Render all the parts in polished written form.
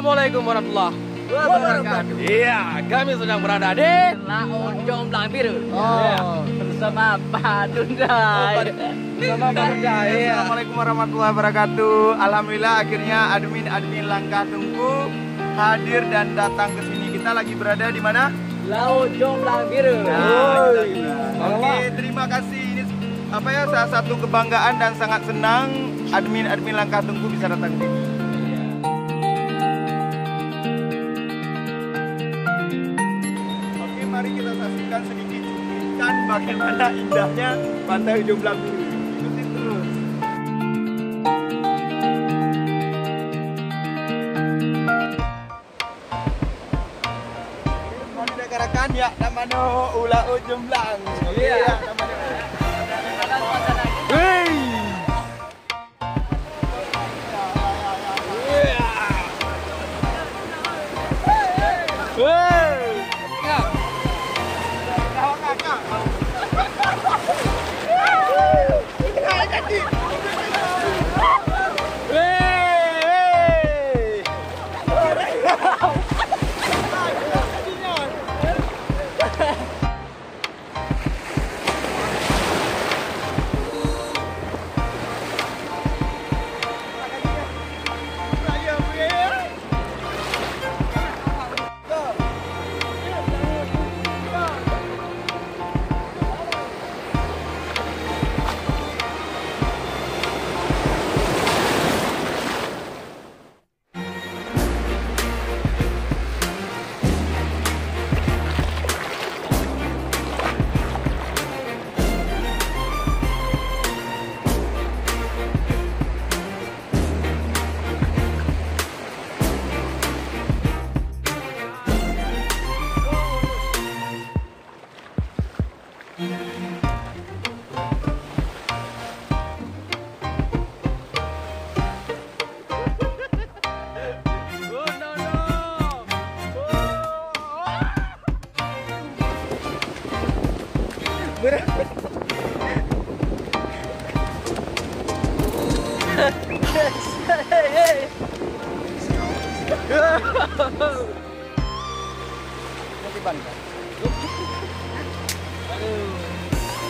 Assalamualaikum warahmatullahi wabarakatuh. Iya, kami sedang berada di Laut Jomblang Biru. Oh, bersama Pak Dundai. sama Pak Dundai. Assalamualaikum warahmatullahi wabarakatuh. Alhamdulillah akhirnya admin Langkah Tungku hadir dan datang ke sini. Kita lagi berada di mana? Laut Jomblang Biru. Oke, terima kasih. Ini salah satu kebanggaan dan sangat senang admin Langkah Tungku bisa datang ke sini. Oke, mari kita saksikan sedikit cuplikan bagaimana indahnya Pantai Jomblang Biru. Ikutin terus. Mau didekarakan ya namanya Ulah Jomblang. Iya, namanya. Wey.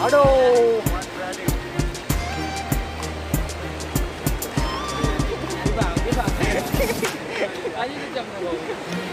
Aduh. Ayo jam berapa?